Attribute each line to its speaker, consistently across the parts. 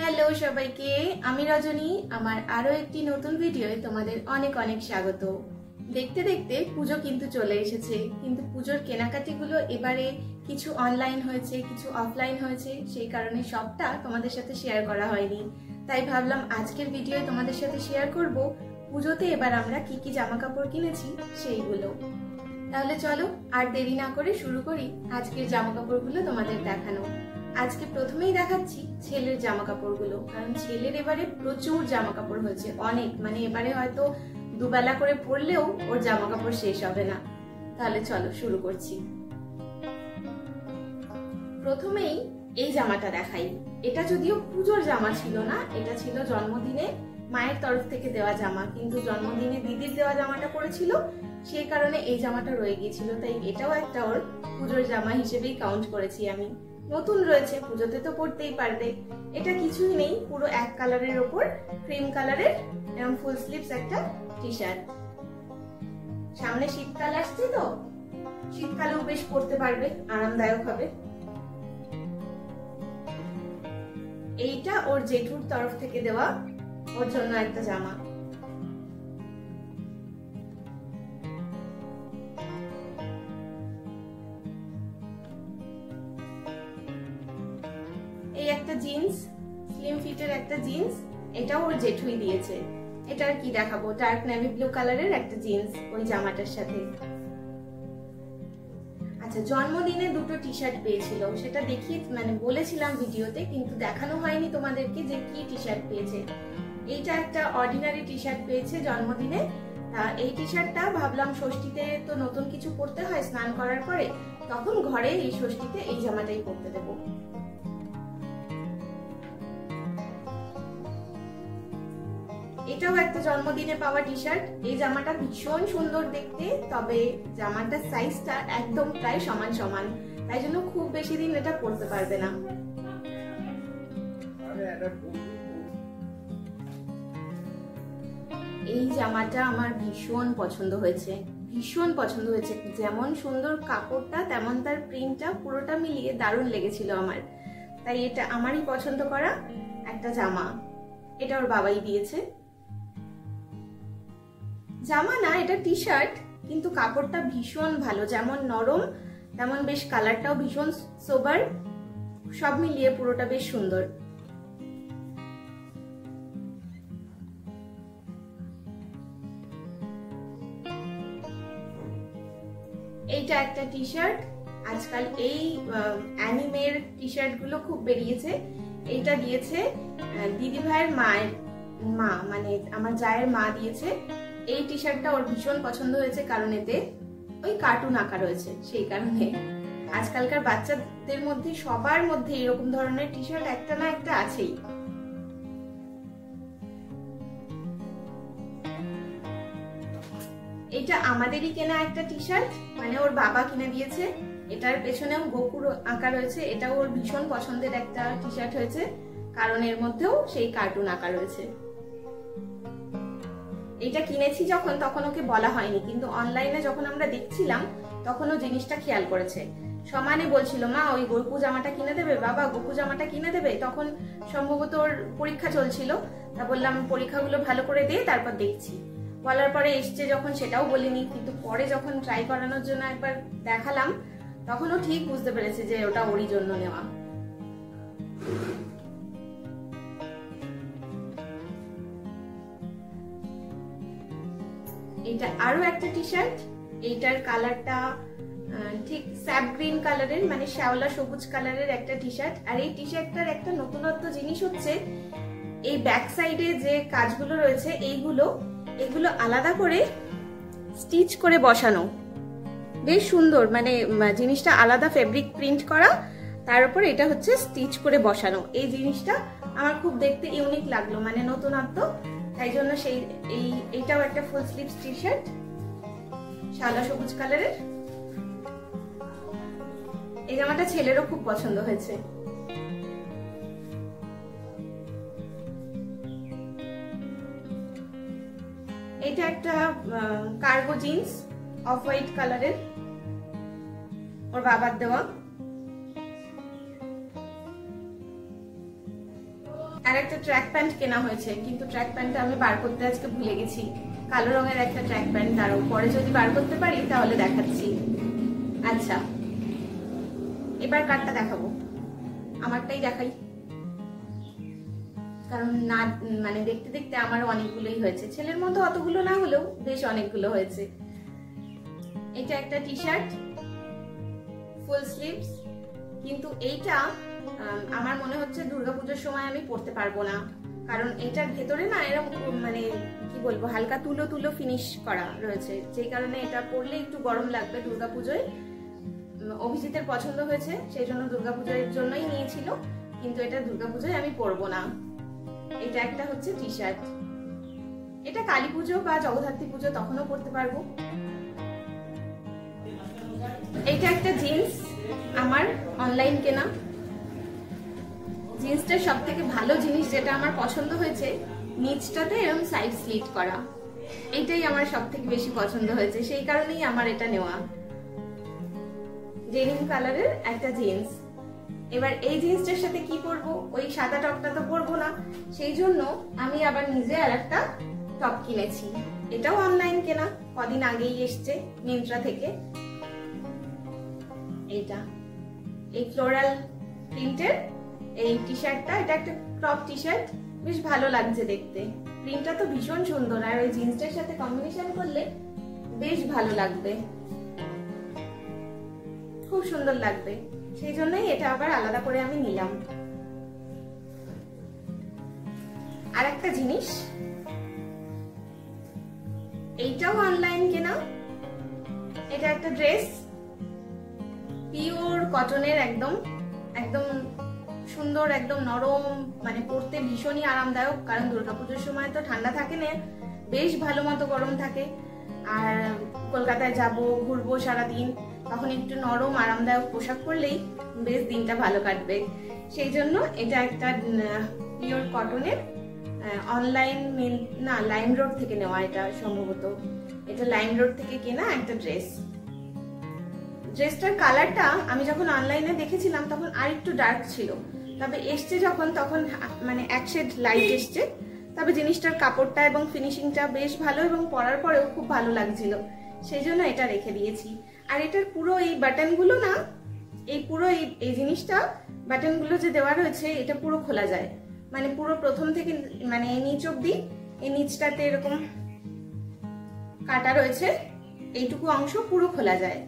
Speaker 1: Hello সবাইকে, আমি রজনী। আমার আরো একটি নতুন ভিডিওয়ে তোমাদের অনেক অনেক স্বাগত। দেখতে দেখতে পুজো কিন্তু চলে এসেছে, কিন্তু পুজোর কেনাকাটিগুলো এবারে কিছু অনলাইন হয়েছে, কিছু অফলাইন হয়েছে, সেই কারণে সবটা তোমাদের সাথে শেয়ার করা হয়নি। তাই ভাবলাম আজকের ভিডিওয়ে তোমাদের সাথে শেয়ার করব পুজোতে এবার আমরা কি কি জামা কাপড় কিনেছি সেইগুলো। তাহলে চলো আর দেরি না করে শুরু করি আজকের জামা কাপড়গুলো তোমাদের দেখানো। আজকে প্রথমেই দেখাচ্ছি ছেলের জামা কাপড়গুলো, কারণ ছেলের এবারে প্রচুর জামা কাপড় হয়েছে, অনেক, মানে এবারে হয়তো দুবেলা করে পরলেও ওর জামা কাপড় শেষ হবে না। তাহলে চলো শুরু করছি। প্রথমেই এই জামাটা দেখাই। এটা যদিও পুজোর জামা ছিল না, এটা ছিল জন্মদিনে মায়ের তরফ থেকে দেওয়া জামা, কিন্তু জন্মদিনে দিদির দেওয়া জামাটা পরেছিল, সেই কারণে এই জামাটা রয়ে গিয়েছিল, তাই এটাও একটা ওর পুজোর জামা হিসেবেই কাউন্ট করেছি আমি। নতুন রয়েছে, পুজোতে তো পরতেই পারবে। এটা কিছুই নেই, পুরো এক কালারের ওপর ক্রিম কালারের এরকম ফুল স্লিভস একটা টি শার্ট। সামনে শীতকাল আসছে, তো শীতকালেও বেশ পরতে পারবে, আরামদায়ক হবে। এইটা ওর জেঠুর তরফ থেকে দেওয়া ওর জন্য একটা জামা। এই একটা জিন্স, স্লিম ফিটের একটা জিন্স, এটাও ওর জেঠুই দিয়েছে। এটা আর কি দেখাবো, ডার্ক নেভি ব্লু কালারের একটা জিন্স ওই জামাটার সাথে। আচ্ছা, জন্মদিনে দুটো টি শার্ট পেয়েছিল, সেটা দেখিয়ে মানে বলেছিলাম ভিডিওতে, কিন্তু দেখানো হয়নি তোমাদেরকে যে কি টি শার্ট পেয়েছে। এইটা একটা অর্ডিনারি টি শার্ট পেয়েছে জন্মদিনে। এই টি শার্টটা ভাবলাম ষষ্ঠীতে তো নতুন কিছু পরতে হয় স্নান করার পরে, তখন ঘরে এই ষষ্ঠীতে এই জামাটাই পরতে দেবো। এটাও একটা জন্মদিনে পাওয়া টি শার্ট। এই জামাটা ভীষণ সুন্দর দেখতে, তবে জামাটার সাইজটা একদম প্রায় সমান সমান, তাই জন্য খুব বেশি দিন এটা পরতে পারবে না। এই জামাটা আমার ভীষণ পছন্দ হয়েছে, ভীষণ পছন্দ হয়েছে। যেমন সুন্দর কাপড়টা, তেমন তার প্রিন্টটা, পুরোটা মিলিয়ে দারুণ লেগেছিল আমার। তাই এটা আমারই পছন্দ করা একটা জামা। এটা ওর বাবাই দিয়েছে। জামা না, এটা টি শার্ট, কিন্তু কাপড়টা ভীষণ ভালো, যেমন নরম তেমন বেশ কালারটাও ভীষণ সোবার, সব মিলিয়ে পুরোটা বেশ সুন্দর। এইটা একটা টি শার্ট। আজকাল এই অ্যানিমের টি শার্ট গুলো খুব বেরিয়েছে। এইটা দিয়েছে দিদি ভাইয়ের মায়ের মা, মানে আমার জায়ের মা দিয়েছে। এই টি শার্টটা ওর ভীষণ পছন্দ হয়েছে, কারণ এতে ওই কার্টুন আঁকা রয়েছে, সেই কারণে। আজকালকার বাচ্চাদের মধ্যে সবার মধ্যে এরকম ধরনের টি শার্ট একটা না একটা আছেই। এটা আমাদেরই কেনা একটা টি শার্ট, মানে ওর বাবা কিনে দিয়েছে। এটার পেছনেও গোকুর আঁকা রয়েছে, এটাও ওর ভীষণ পছন্দের একটা টি শার্ট হয়েছে, কারণ এর মধ্যেও সেই কার্টুন আঁকা রয়েছে। এটা কিনেছি যখন, তখন ওকে বলা হয়নি, কিন্তু অনলাইনে যখন আমরা দেখছিলাম তখন ও জিনিসটা খেয়াল করেছে। সমানে বলছিল, মা ওই গোকু জামাটা কিনে দেবে, বাবা গোকু জামাটা কিনে দেবে। তখন সম্ভবত ওর পরীক্ষা চলছিল, তা বললাম পরীক্ষাগুলো ভালো করে দিয়ে তারপর দেখছি। বলার পরে এসছে যখন, সেটাও বলিনি, কিন্তু পরে যখন ট্রাই করানোর জন্য একবার দেখালাম, তখন ও ঠিক বুঝতে পেরেছে যে ওটা ওরই জন্য নেওয়া। এটা আরো একটা টি শার্ট। এইটার কালারটা ঠিক স্যাপ গ্রিন কালারের, মানে শ্যাওলা সবুজ কালারের একটা টি শার্ট। আর এই টি শার্টটার একটা নতুনত্ব জিনিস হচ্ছে এই ব্যাক সাইডে যে কাজগুলো রয়েছে, এগুলো আলাদা করে স্টিচ করে বসানো, বেশ সুন্দর। মানে জিনিসটা আলাদা ফেব্রিক প্রিন্ট করা, তার উপর এটা হচ্ছে স্টিচ করে বসানো। এই জিনিসটা আমার খুব দেখতে ইউনিক লাগলো, মানে নতুনত্ব, তাই জন্য এইটাও একটা ফুল স্লিভস টি শার্ট শ্যাওলা সবুজ কালারের। এই জামাটা ছেলেরও খুব পছন্দ হয়েছে। এটা একটা কার্গো জিন্স অফ হোয়াইট কালারের, ওর বাবার দেওয়া। আর একটা ট্র্যাক প্যান্ট কেনা হয়েছে, কিন্তু ট্র্যাক প্যান্টটা আমি বার করতে আজকে ভুলে গেছি। কালো রঙের একটা ট্র্যাক প্যান্ট, তারও পরে যদি বার করতে পারি তাহলে দেখাচ্ছি। আচ্ছা, এবার কারটা দেখাবো, আমারটাই দেখাই, কারণ না মানে দেখতে দেখতে আমার অনেকগুলোই হয়েছে, ছেলের মতো অতগুলো না হলেও বেশ অনেকগুলো হয়েছে। এটা একটা টি শার্ট ফুল স্লিভস, কিন্তু এইটা আমার মনে হচ্ছে দুর্গাপুজোর সময় আমি পরতে পারবো না, কারণ এটার ভেতরে না এরকম মানে কি বলবো হালকা তুলো তুলো ফিনিশ করা রয়েছে, যেই কারণে এটা পরলে একটু গরম লাগবে। দুর্গাপুজোয় অভিজিতের পছন্দ হয়েছে, সেই জন্য দুর্গাপুজোর জন্যই নিয়েছিল, কিন্তু এটা দুর্গাপুজোয় আমি পরবো না। এটা একটা হচ্ছে টি শার্ট, এটা কালী পুজো বা জগদ্ধাত্রী পুজো তখনও পরতে পারবো। এটা একটা জিন্স, আমার অনলাইন কেনা। জিন্সটার সব থেকে ভালো জিনিস যেটা আমার পছন্দ হয়েছে, নিচটাতে এরকম সাইড স্লিট করা, এইটাই আমার সব থেকে বেশি পছন্দ হয়েছে, সেই কারণেই আমার এটা নেওয়া। ডেনিম কালারের একটা জিন্স। এবার এই জিন্সটার সাথে কি পরবো, ওই সাদা টপটা তো পরবো না, সেই জন্য আমি আবার নিজে আর একটা টপ কিনেছি। এটাও অনলাইন কেনা, কদিন আগেই এসছে মিন্ত্রা থেকে। এইটা এই ফ্লোরাল প্রিন্টের এই টি শার্টটা, এটা একটা ক্রপ টি শার্ট, বেশ ভালো লাগছে দেখতে, প্রিন্টটা তো ভীষণ সুন্দর, আর ওই জিন্সটার সাথে কম্বিনেশন করলে বেশ ভালো লাগবে, খুব সুন্দর লাগবে, সেই জন্যই এটা আবার আলাদা করে আমি নিলাম। আর একটা জিনিস, এইটাও অনলাইন কেনা, এটা একটা ড্রেস পিওর কটনের, একদম একদম সুন্দর, একদম নরম, মানে পরতে ভীষণই আরামদায়ক, কারণ দুর্গাপুজোর সময় তো ঠান্ডা থাকে না, বেশ ভালো মতো গরম থাকে, আর কলকাতায় যাব ঘুরবো সারাদিন, তখন একটু নরম আরামদায়ক পোশাক পরলেই বেশ দিনটা ভালো কাটবে। সেই জন্য এটা একটা পিওর কটনের, অনলাইন না লাইমরোড থেকে নেওয়া, এটা সম্ভবত এটা লাইমরোড থেকে কেনা একটা ড্রেস। ড্রেসটার কালারটা আমি যখন অনলাইনে দেখেছিলাম তখন আর একটু ডার্ক ছিল, তবে এসছে যখন তখন মানে এক শেড লাইট এসছে, তবে জিনিসটার কাপড়টা এবং ফিনিশিংটা বেশ ভালো এবং পরার পরেও খুব ভালো লাগছিল, সেই জন্য এটা রেখে দিয়েছি। আর এটার পুরো এই বাটনগুলো না, এই পুরো এই জিনিসটা বাটনগুলো যে দেওয়া রয়েছে, এটা পুরো খোলা যায়, মানে পুরো প্রথম থেকে মানে এই নিচ অব্দি, এই নিচটাতে এরকম কাটা রয়েছে, এইটুকু অংশ পুরো খোলা যায়,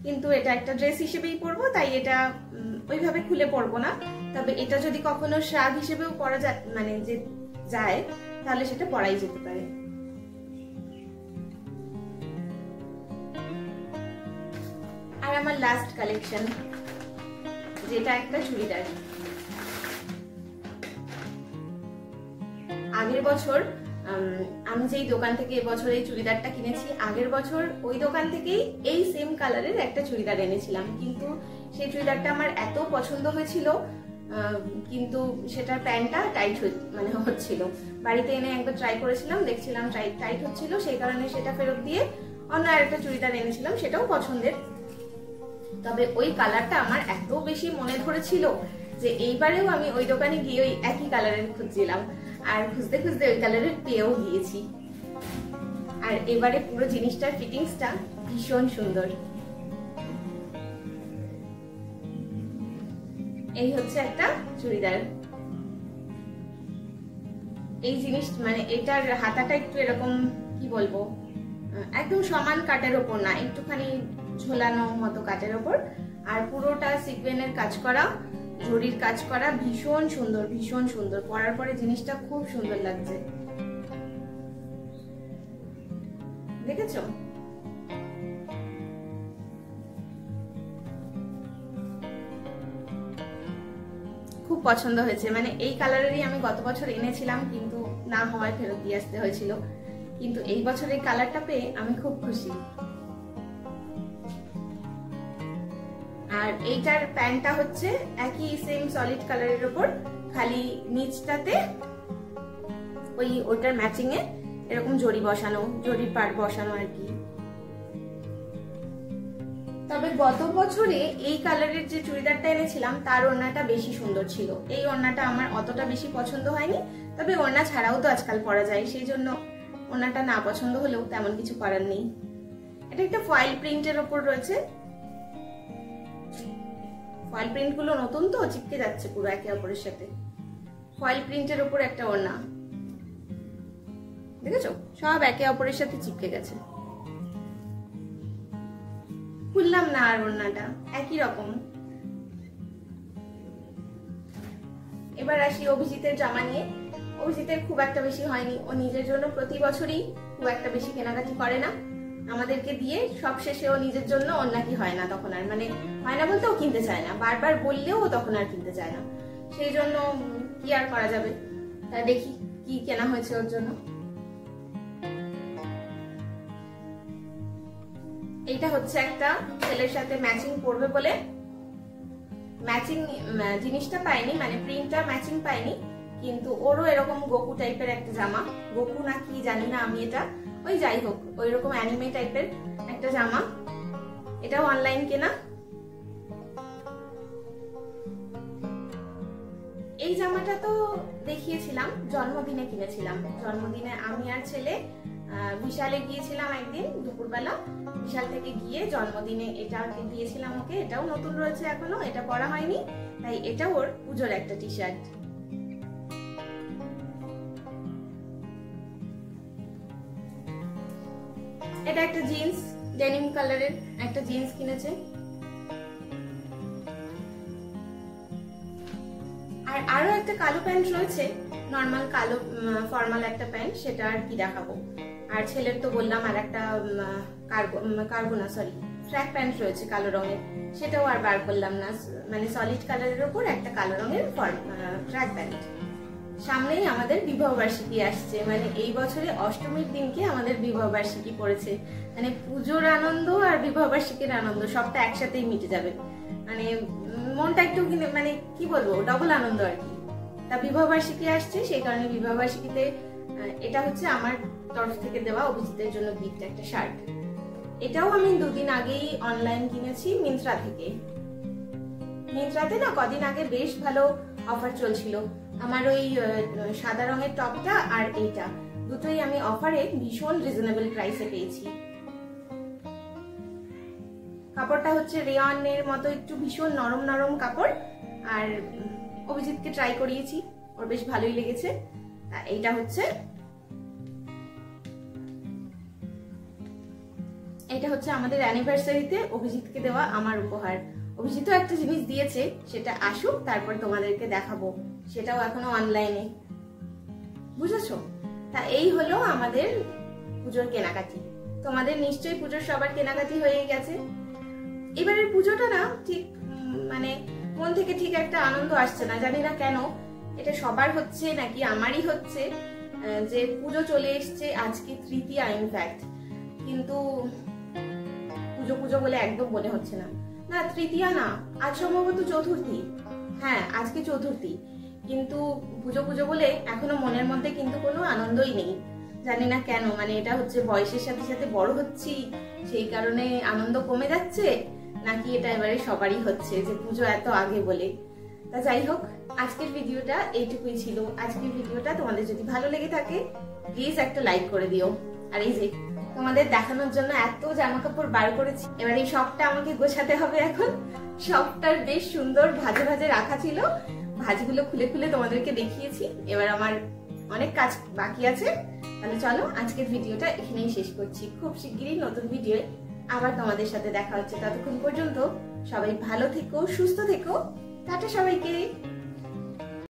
Speaker 1: কিন্তু এটা একটা ড্রেস হিসেবেই পরবো, তাই এটা ওইভাবে খুলে পরবো না, তবে এটা যদি কখনো শাগ হিসেবেও পরা যায়, মানে যে যায়, তাহলে সেটা পরাই যেতে পারে। আর আমার লাস্ট কালেকশন, যেটা একটা চুড়িদার। আগের বছর আমি যেই দোকান থেকে এবছর এই চুড়িদারটা কিনেছি, আগের বছর ওই দোকান থেকেই এই সেম কালারের একটা চুড়িদার এনেছিলাম, কিন্তু সেই চুড়িদারটা আমার এত পছন্দ হয়েছিল, কিন্তু সেটার প্যান্টটা টাইট মানে হচ্ছিল। বাড়িতে এনে একবার ট্রাই করেছিলাম, দেখছিলাম টাইট হচ্ছিল, সেই কারণে সেটা ফেরত দিয়ে অন্য আরেকটা চুড়িদার এনেছিলাম, সেটাও পছন্দের, তবে ওই কালারটা আমার এত বেশি মনে ধরেছিল যে এইবারেও আমি ওই দোকানে গিয়ে ওই একই কালারের খুঁজছিলাম, আর খুঁজতে খুঁজতে ওই কালারের পেয়েও গিয়েছি। আর এবারে পুরো জিনিসটার ফিটিংসটা ভীষণ সুন্দর। এই হচ্ছে একটা চুড়িদার, এই জিনিস মানে এটার হাতাটা একটু এরকম কি বলবো, একদম সমান কাটের ওপর না, একটুখানি ঝোলানো মতো কাটের ওপর, আর পুরোটা সিকোয়েন্সের কাজ করা, জরির কাজ করা, ভীষণ সুন্দর, ভীষণ সুন্দর, পরার পরে জিনিসটা খুব সুন্দর লাগছে, দেখেছো? খুব পছন্দ হয়েছে, মানে এই কালারেরই আমি গত বছর এনেছিলাম, কিন্তু না হওয়ায় ফেরত দিয়ে আসতে হয়েছিল, কিন্তু এই বছর এই কালারটা পেয়ে আমি খুব খুশি। আর এইটার প্যান্টটা হচ্ছে একই সেম সলিড কালারের উপর, খালি নিচটাতে ওইটার ম্যাচিং এ এরকম জরি বসানো, জরির পাড় বসানো আর কি। তবে গত বছরে এই কালারের যে চুড়িদারটা এনেছিলাম তার ওড়নাটা বেশি সুন্দর ছিল। এই ওড়নাটা আমার অতটা বেশি পছন্দ হয়নি, তবে ওড়না ছাড়াও তো আজকাল পরা যায়, সেই জন্য ওড়নাটা না পছন্দ হলেও তেমন কিছু করার নেই। এটা একটা ফয়েল প্রিন্টের ওপর রয়েছে। ফয়েল প্রিন্ট গুলো নতুন তো চিপকে যাচ্ছে পুরো একে অপরের সাথে। ফয়েল প্রিন্টের ওপর একটা ওড়না, দেখেছো সব একে অপরের সাথে চিপকে গেছে। খুললাম না আর ওড়নাটা, একই রকম। এবার আসি অভিজিতের জামা নিয়ে। অভিজিতের খুব একটা বেশি হয়নি, ও নিজের জন্য প্রতি বছরই খুব একটা বেশি কেনাকাটি করে না, আমাদেরকে দিয়ে সব শেষে ও নিজের জন্য ওর নাকি হয় না, তখন আর মানে হয় না বলতে ও কিনতে চায় না, বারবার বললেও ও তখন আর কিনতে চায় না, সেই জন্য কি আর করা যাবে। তা দেখি কি কেনা হয়েছে ওর জন্য। এইটা হচ্ছে একটা ছেলের সাথে ম্যাচিং পরবে বলে, ম্যাচিং জিনিসটা পাইনি, মানে প্রিন্টটা ম্যাচিং পাইনি, কিন্তু ওরও এরকম গোকু টাইপের একটা জামা, গোকু না কি জানি না আমি, এটা ওই যাই হোক ওই রকম অ্যানিমে টাইপের একটা জামা। এটাও অনলাইন কেনা। এই জামাটা তো দেখিয়েছিলাম, জন্মদিনে কিনেছিলাম। জন্মদিনে আমি আর ছেলে বিশালে গিয়েছিলাম একদিন দুপুরবেলা, বিশাল থেকে গিয়ে জন্মদিনে এটা দিয়েছিলাম ওকে। এটাও নতুন রয়েছে এখনো, এটা পরা হয়নি, তাই এটা ওর পুজোর একটা টি শার্ট। এটা একটা জিন্স, ডেনিম কালারের একটা জিন্স কিনেছে। আর আরো একটা কালো প্যান্ট রয়েছে, নর্মাল কালো ফর্মাল একটা প্যান্ট, সেটা আর কি দেখাবো। আর ছেলের তো বললাম আর একটা কার্গো না সরি ট্র্যাক প্যান্ট রয়েছে কালো রঙের, সেটাও আর বার করলাম না, মানে সলিড কালারের উপর একটা কালো রঙের ট্র্যাক প্যান্ট। সামনেই আমাদের বিবাহ বার্ষিকী আসছে, মানে এই বছরে অষ্টমীর দিনকে আমাদের বিবাহ বার্ষিকী পড়েছে, মানে পুজোর আনন্দ আর বিবাহ বার্ষিকীর আনন্দ সবটা একসাথেই মিটে যাবে, মানে মনটা একটু মানে কি বলবো ডবল আনন্দ আর কি। তা বিবাহ বার্ষিকী আসছে, সেই কারণে বিবাহ বার্ষিকীতে এটা হচ্ছে আমার তরফ থেকে দেওয়া অভিজিতের জন্য গিফট একটা শার্ট। এটাও আমি দুদিন আগেই অনলাইন কিনেছি মিন্ত্রা থেকে। মিন্ত্রাতে না কদিন আগে বেশ ভালো অফার চলছিল, আমার ওই সাদা রঙের টপটা আর এইটা দুটোই আমি অফারে ভীষণ রিজনেবল প্রাইসে পেয়েছি। কাপড়টা হচ্ছে রেয়নের মতো একটু ভীষণ নরম নরম কাপড়, আর অভিজিৎকে ট্রাই করিয়েছি, ওর বেশ ভালোই লেগেছে। এইটা হচ্ছে আমাদের অ্যানিভার্সারিতে অভিজিৎকে দেওয়া আমার উপহার। অভিজিৎও একটা জিনিস দিয়েছে, সেটা আসুক তারপর তোমাদেরকে দেখাবো, সেটাও এখনো অনলাইনে, বুঝেছো? তা এই হলো আমাদের পুজোর কেনাকাটি। তোমাদের নিশ্চয়ই পুজোর সবার কেনাকাটি হয়ে গেছে। এবারের পুজোটা না ঠিক মানে মন থেকে ঠিক একটা আনন্দ আসছে না, জানি না কেন, এটা সবার হচ্ছে নাকি আমারই হচ্ছে, যে পুজো চলে এসছে, আজকে তৃতীয়া ইনফ্যাক্ট, কিন্তু পুজো পুজো বলে একদম মনে হচ্ছে না। না তৃতীয়া না, আজ সম্ভবত চতুর্থী, হ্যাঁ আজকে চতুর্থী, কিন্তু পুজো পুজো বলে এখনো মনের মধ্যে কিন্তু কোনো আনন্দই নেই, জানি না কেন, মানে এটা হচ্ছে বয়সের সাথে সাথে বড় হচ্ছি সেই কারণে আনন্দ কমে যাচ্ছে, নাকি এটা এবারে সবারই হচ্ছে যে পুজো এত আগে বলে। তা যাই হোক, আজকের ভিডিওটা এইটুকুই ছিল। আজকের ভিডিওটা তোমাদের যদি ভালো লেগে থাকে প্লিজ একটা লাইক করে দিও। আর এই যে তোমাদের দেখানোর জন্য এত জামা কাপড় বার করেছি, এবার এই সবটা আমাকে গোছাতে হবে এখন। সবটার বেশ সুন্দর ভাজে ভাজে রাখা ছিল, ভাজগুলো খুলে খুলে তোমাদেরকে দেখিয়েছি, এবার আমার অনেক কাজ বাকি আছে। তাহলে চলো আজকের ভিডিওটা এখানেই শেষ করছি, খুব শিগগিরই নতুন ভিডিও আবার তোমাদের সাথে দেখা হচ্ছে। ততক্ষণ পর্যন্ত সবাই ভালো থেকো, সুস্থ থেকো, টাটা সবাইকে।